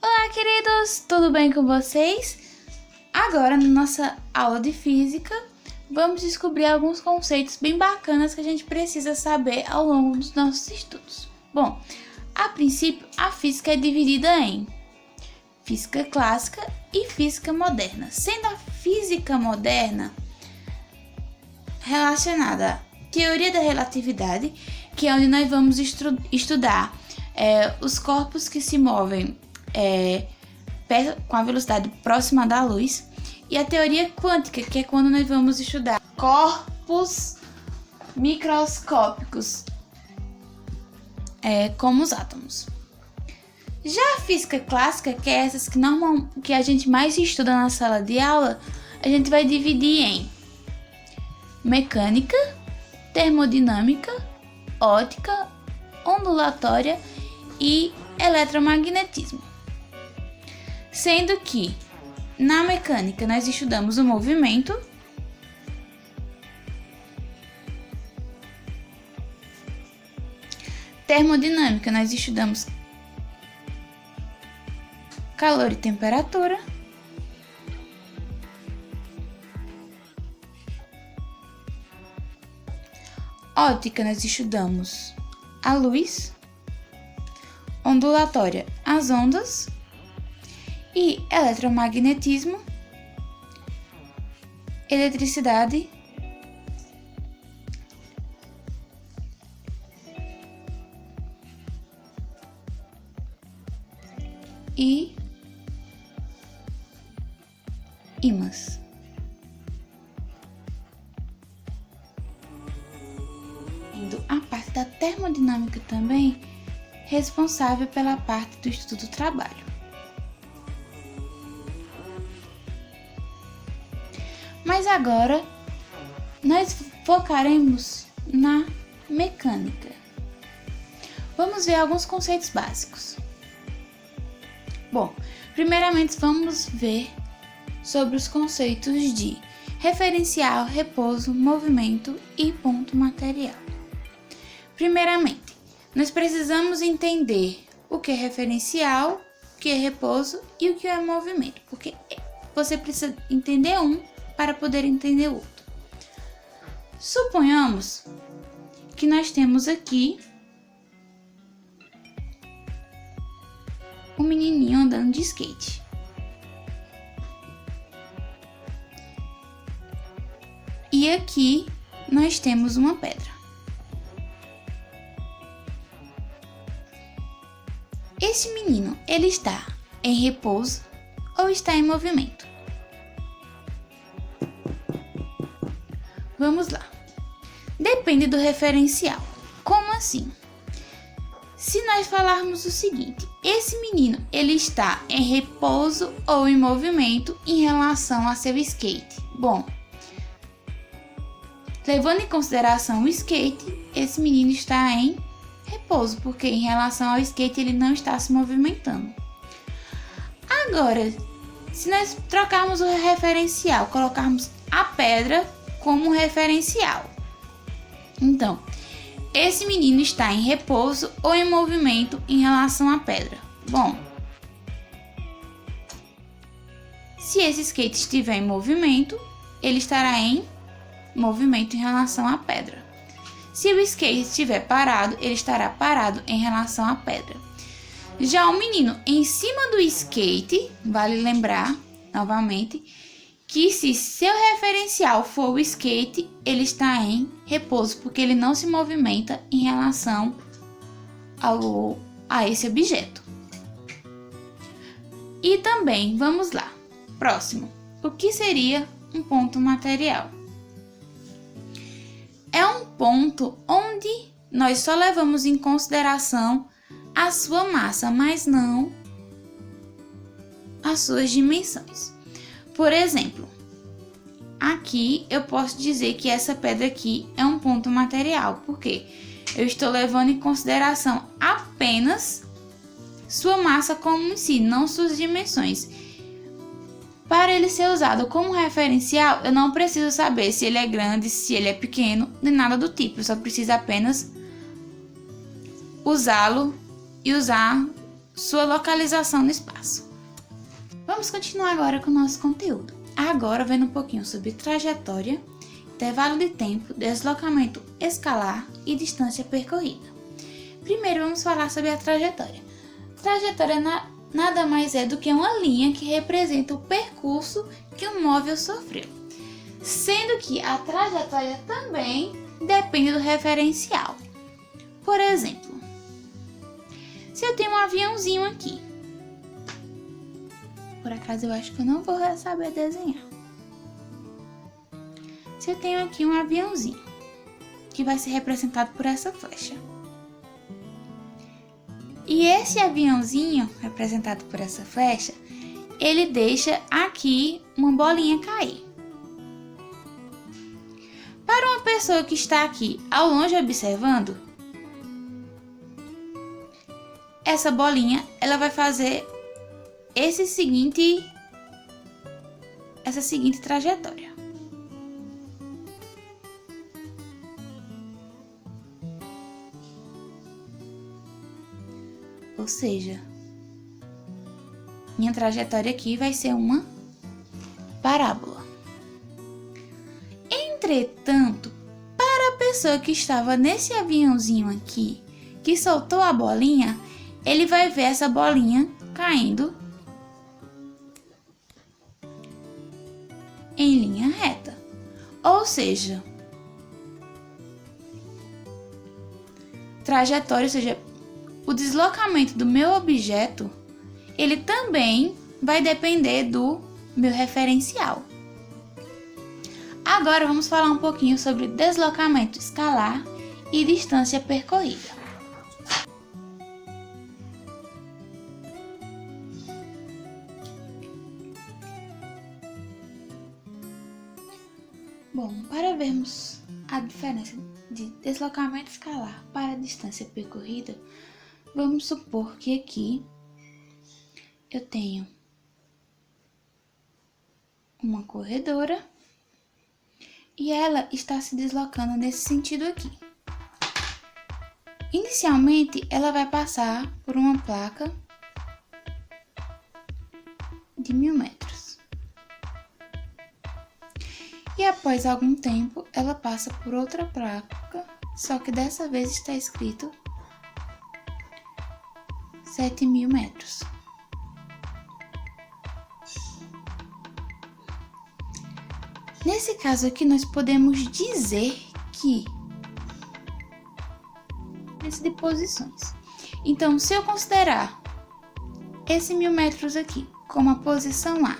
Olá, queridos! Tudo bem com vocês? Agora, na nossa aula de física, vamos descobrir alguns conceitos bem bacanas que a gente precisa saber ao longo dos nossos estudos. Bom, a princípio, a física é dividida em física clássica e física moderna, sendo a física moderna relacionada à teoria da relatividade, que é onde nós vamos estudar os corpos que se movem com a velocidade próxima da luz, e a teoria quântica, que é quando nós vamos estudar corpos microscópicos, como os átomos. Já a física clássica, que é essas que a gente mais estuda na sala de aula, a gente vai dividir em mecânica, termodinâmica, óptica, ondulatória e eletromagnetismo. Sendo que na mecânica nós estudamos o movimento, termodinâmica nós estudamos calor e temperatura, óptica nós estudamos a luz, ondulatória as ondas e eletromagnetismo, eletricidade e ímãs. A parte da termodinâmica também, responsável pela parte do estudo do trabalho. Mas agora nós focaremos na mecânica. Vamos ver alguns conceitos básicos. Bom, primeiramente vamos ver sobre os conceitos de referencial, repouso, movimento e ponto material. Primeiramente, nós precisamos entender o que é referencial, o que é repouso e o que é movimento, porque você precisa entender um para poder entender o outro. Suponhamos que nós temos aqui um menininho andando de skate. E aqui nós temos uma pedra. Esse menino, ele está em repouso ou está em movimento? Vamos lá. Depende do referencial. Como assim? Se nós falarmos o seguinte, esse menino, ele está em repouso ou em movimento em relação a seu skate? Bom, levando em consideração o skate, esse menino está em repouso, porque em relação ao skate ele não está se movimentando. Agora, se nós trocarmos o referencial, colocarmos a pedra como referencial, então, esse menino está em repouso ou em movimento em relação à pedra? Bom, se esse skate estiver em movimento, ele estará em movimento em relação à pedra. Se o skate estiver parado, ele estará parado em relação à pedra. Já o menino em cima do skate, vale lembrar novamente que se seu referencial for o skate, ele está em repouso, porque ele não se movimenta em relação a esse objeto. E também, vamos lá, próximo, o que seria um ponto material? É um ponto onde nós só levamos em consideração a sua massa, mas não as suas dimensões. Por exemplo, aqui eu posso dizer que essa pedra aqui é um ponto material, porque eu estou levando em consideração apenas sua massa como em si, não suas dimensões. Para ele ser usado como referencial, eu não preciso saber se ele é grande, se ele é pequeno, nem nada do tipo. Eu só preciso apenas usá-lo e usar sua localização no espaço. Vamos continuar agora com o nosso conteúdo. Agora vendo um pouquinho sobre trajetória, intervalo de tempo, deslocamento escalar e distância percorrida. Primeiro vamos falar sobre a trajetória. Trajetória nada mais é do que uma linha que representa o percurso que um móvel sofreu, sendo que a trajetória também depende do referencial. Por exemplo, se eu tenho um aviãozinho aqui, por acaso eu acho que eu não vou saber desenhar. Se eu tenho aqui um aviãozinho, que vai ser representado por essa flecha. E esse aviãozinho, representado por essa flecha, ele deixa aqui uma bolinha cair. Para uma pessoa que está aqui ao longe observando, essa bolinha ela vai fazer essa seguinte trajetória. Ou seja, minha trajetória aqui vai ser uma parábola. Entretanto, para a pessoa que estava nesse aviãozinho aqui, que soltou a bolinha, ele vai ver essa bolinha caindo em linha reta. Ou seja, trajetória, ou seja, o deslocamento do meu objeto, ele também vai depender do meu referencial. Agora vamos falar um pouquinho sobre deslocamento escalar e distância percorrida. Bom, para vermos a diferença de deslocamento escalar para a distância percorrida, vamos supor que aqui eu tenho uma corredora e ela está se deslocando nesse sentido aqui. Inicialmente, ela vai passar por uma placa de 1000 metros. E após algum tempo, ela passa por outra placa, só que dessa vez está escrito 7000 metros. Nesse caso aqui, nós podemos dizer que de posições. Então, se eu considerar esse 1000 metros aqui como a posição A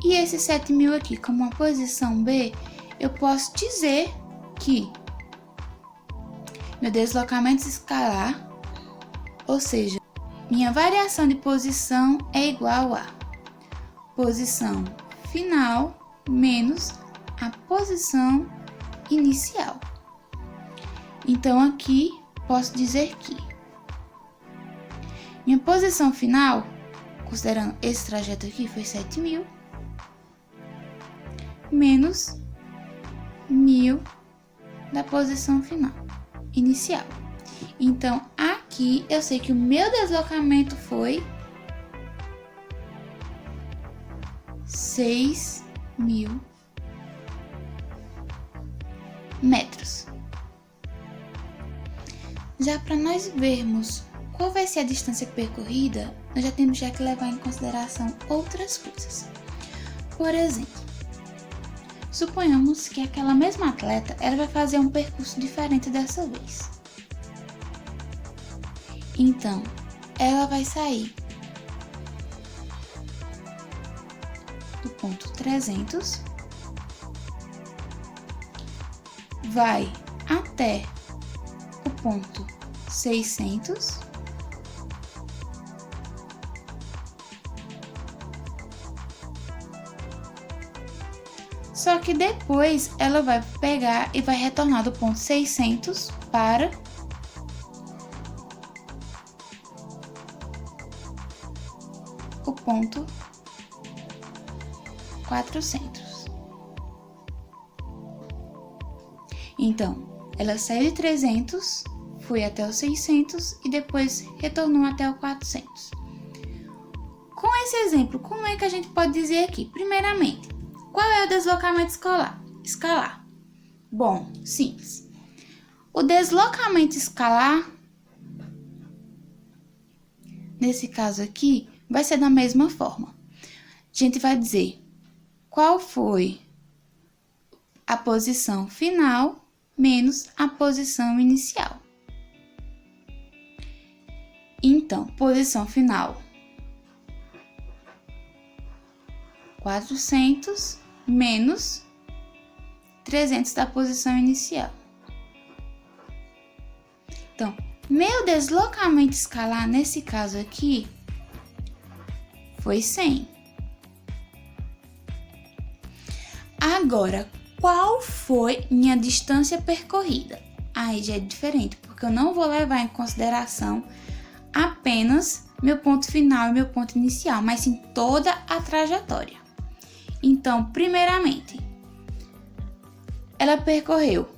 e esse 7000 aqui como a posição B, eu posso dizer que meu deslocamento escalar, ou seja, minha variação de posição é igual a posição final menos a posição inicial. Então, aqui posso dizer que minha posição final, considerando esse trajeto aqui, foi 7000 menos 1000 da posição final inicial. Então, aqui eu sei que o meu deslocamento foi 6000 metros. Já para nós vermos qual vai ser a distância percorrida, nós já temos que levar em consideração outras coisas. Por exemplo, suponhamos que aquela mesma atleta ela vai fazer um percurso diferente dessa vez. Então, ela vai sair do ponto 300, vai até o ponto 600, só que depois ela vai pegar e vai retornar do ponto 600 para o ponto 400. Então, ela saiu de 300, foi até os 600 e depois retornou até o 400. Com esse exemplo, como é que a gente pode dizer aqui? Primeiramente, qual é o deslocamento escalar? Bom, simples. O deslocamento escalar, nesse caso aqui, vai ser da mesma forma. A gente vai dizer qual foi a posição final menos a posição inicial. Então, posição final, 400 menos 300 da posição inicial. Então, meu deslocamento escalar, nesse caso aqui, foi 100. Agora, qual foi minha distância percorrida? Aí já é diferente, porque eu não vou levar em consideração apenas meu ponto final e meu ponto inicial, mas sim toda a trajetória. Então, primeiramente, ela percorreu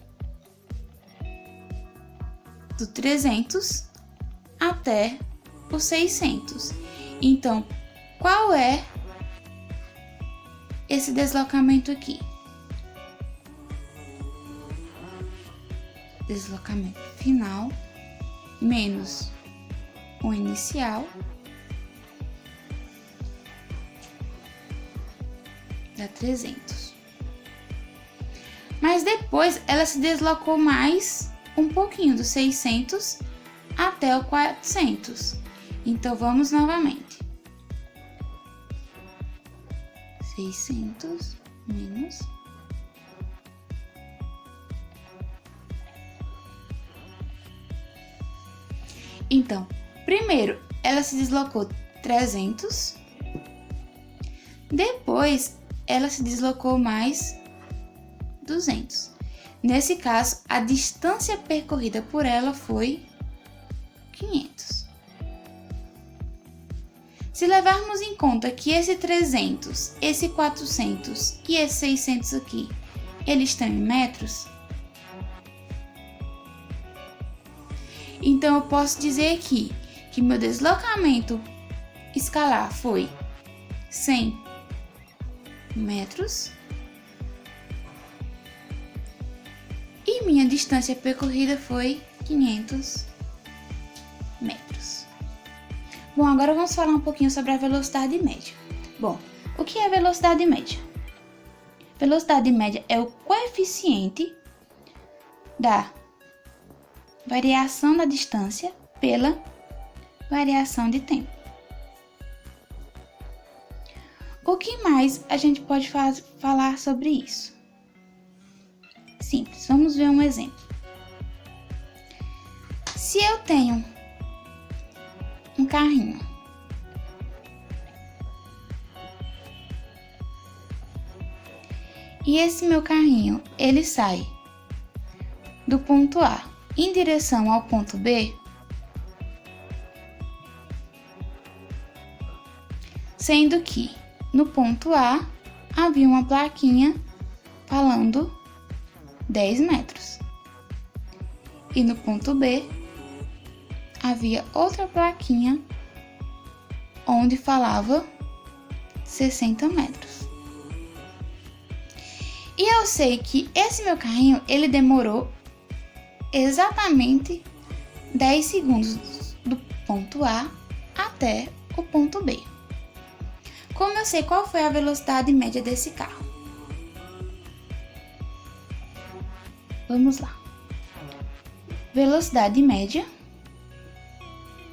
do 300 até o 600. Então, qual é esse deslocamento aqui? Deslocamento final menos o inicial dá 300. Mas depois ela se deslocou mais um pouquinho, dos 600 até o 400. Então, vamos novamente. 600 menos... Então, primeiro, ela se deslocou 300. Depois, ela se deslocou mais 200. Nesse caso, a distância percorrida por ela foi 500. Se levarmos em conta que esse 300, esse 400 e esse 600 aqui, eles estão em metros, então eu posso dizer aqui que meu deslocamento escalar foi 100 metros e minha distância percorrida foi 500 metros. Bom, agora vamos falar um pouquinho sobre a velocidade média. Bom, o que é velocidade média? Velocidade média é o coeficiente da variação da distância pela variação de tempo. O que mais a gente pode falar sobre isso? Simples, vamos ver um exemplo. Se eu tenho um carrinho e esse meu carrinho, ele sai do ponto A em direção ao ponto B, sendo que no ponto A havia uma plaquinha falando 10 metros e no ponto B havia outra plaquinha onde falava 60 metros. E eu sei que esse meu carrinho, ele demorou exatamente 10 segundos do ponto A até o ponto B. Como eu sei qual foi a velocidade média desse carro? Vamos lá. Velocidade média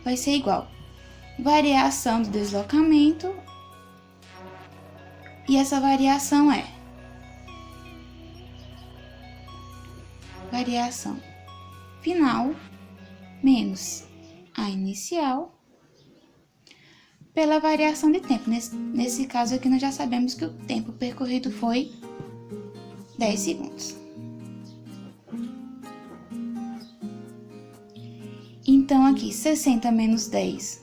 vai ser igual variação do deslocamento, e essa variação é variação final menos a inicial pela variação de tempo. Nesse caso aqui, nós já sabemos que o tempo percorrido foi 10 segundos. Então, aqui, 60 menos 10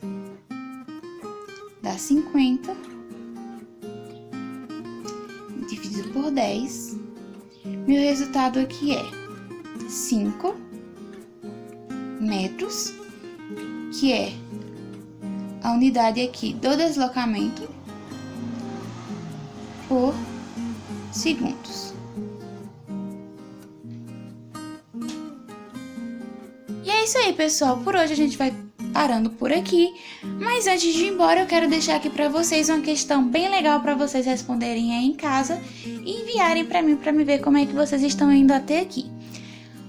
dá 50. por 10. Meu resultado aqui é 5 metros, que é a unidade aqui do deslocamento por segundos. E é isso aí, pessoal. Por hoje a gente vai parando por aqui. Mas antes de ir embora, eu quero deixar aqui para vocês uma questão bem legal para vocês responderem aí em casa e enviarem para mim ver como é que vocês estão indo até aqui.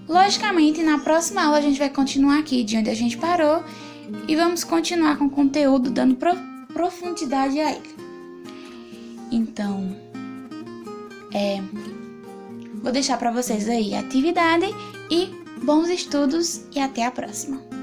Logicamente, na próxima aula a gente vai continuar aqui de onde a gente parou e vamos continuar com o conteúdo dando profundidade a ele. Então, vou deixar para vocês aí a atividade e bons estudos e até a próxima.